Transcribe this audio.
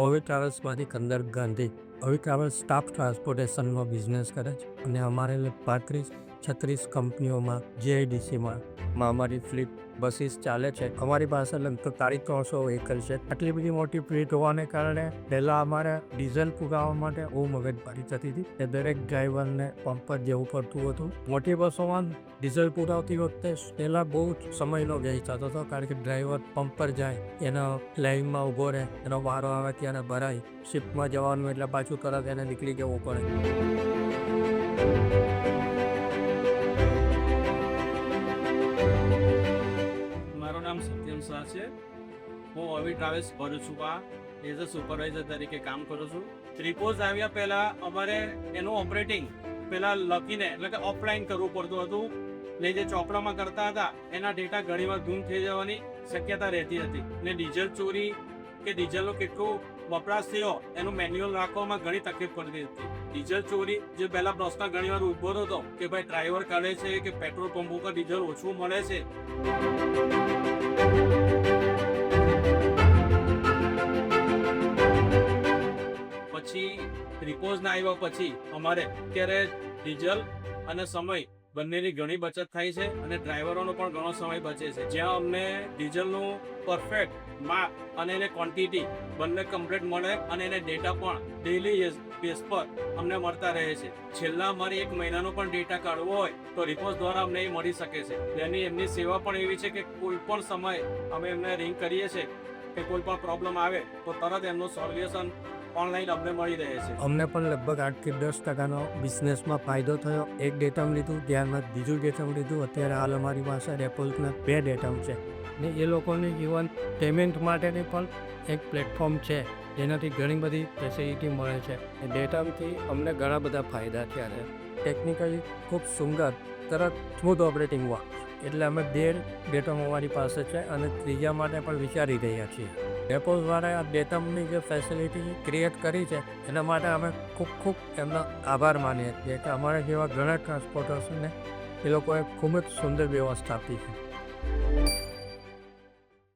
ઓવી ટ્રાવેલ્સમાંથી Kandar Gandhi ઓવી travels staff ટ્રાન્સપોર્ટેશનનો business કરે છે અને અમારે 35-36 કંપનીઓમાં જીઆઈડીસીમાં અમારી ફ્લીટ બસીસ ચાલે છે. અમારી પાસે લગભગ 350 વ્હીકલ છે. આટલી બધી મોટી ફ્લીટ હોવાને કારણે પહેલાં અમારે ડીઝલ પુરાવવા માટે બહુ મગજમારી થતી હતી કે દરેક ડ્રાઈવરને પંપ પર જવું પડતું હતું. મોટી બસોમાં ડીઝલ પુરાવતી વખતે પહેલાં બહુ જ સમયનો વ્યય થતો હતો, કારણ કે ડ્રાઈવર પંપ પર જાય, એનો લાઇનમાં ઊભો રહે, એનો વારો આવે ત્યારે ભરાય, શિફ્ટમાં જવાનું એટલે પાછું તરત એને નીકળી જવું પડે. મારું નામ સત્યમ શાહ છે. હું ઓવી ટ્રાવેલ્સ ભરું છું. એઝ અ સુપરવાઇઝર તરીકે કામ કરું છું. ત્રિપોઝ આવ્યા પહેલાં અમારે એનું ઓપરેટિંગ પહેલાં લખીને એટલે કે ઓફલાઈન કરવું પડતું હતું. ને જે ચોપડામાં કરતા હતા એના ડેટા ઘણીવાર ગુમ થઈ જવાની શક્યતા રહેતી હતી. ને ડીઝલ ચોરી કે ડીઝલનો કેટલું વપરાશ થયો એનું મેન્યુઅલ રાખવામાં ઘણી તકલીફ પડતી હતી. ડીઝલ ચોરી જે પહેલાં પ્રશ્ન ઘણીવાર ઉભો હતો કે ભાઈ ડ્રાઈવર કાઢે છે કે પેટ્રોલ પંપ ઉપર ડીઝલ ઓછું મળે છે. પછી ત્રિપોઝના આવ્યા પછી અમારે અત્યારે ડીઝલ અને સમય બંનેની ઘણી બચત થાય છે અને ડ્રાઈવરોનો પણ ઘણો સમય બચે છે. જ્યાં અમને ડીઝલનું પરફેક્ટ માપ અને એને ક્વોન્ટિટી બંને કમ્પ્લીટ મળે અને એને ડેટા પણ ડેઇલી બેઝ પર અમને મળતા રહે છે. છેલ્લા અમારે 1 મહિનાનો પણ ડેટા કાઢવો હોય તો રિપોઝ દ્વારા અમને એ મળી શકે છે. એમની સેવા પણ એવી છે કે કોઈ પણ સમય અમે એમને રિંગ કરીએ છીએ કે કોઈ પણ પ્રોબ્લેમ આવે તો તરત એમનું સોલ્યુશન ઓનલાઈન અમને મળી રહે છે. અમને પણ લગભગ 8-10% બિઝનેસમાં ફાયદો થયો. એક ડેટમ લીધું, ત્યારબાદ બીજું ડેટમ લીધું. અત્યારે હાલ અમારી પાસે રેપોલ્સના 2 ડેટમ છે ને એ લોકોની ઇવન પેમેન્ટ માટેની પણ એક પ્લેટફોર્મ છે, જેનાથી ઘણી બધી ફેસિલિટી મળે છે. એ ડેટામથી અમને ઘણા બધા ફાયદા થયા છે. ટેકનિકલી ખૂબ સુંદર, તરત સ્મૂથ ઓપરેટિંગ હોય, એટલે અમે 2 ડેટમ અમારી પાસે છે અને ત્રીજા માટે પણ વિચારી રહ્યા છીએ. રેપોઝ દ્વારા આ ડેટમની જે ફેસિલિટી ક્રિએટ કરી છે એના માટે અમે ખૂબ એમનો આભાર માનીએ છીએ કે અમારા જેવા ઘણા ટ્રાન્સપોર્ટર્સને એ લોકોએ ખૂબ જ સુંદર વ્યવસ્થા આપી છે.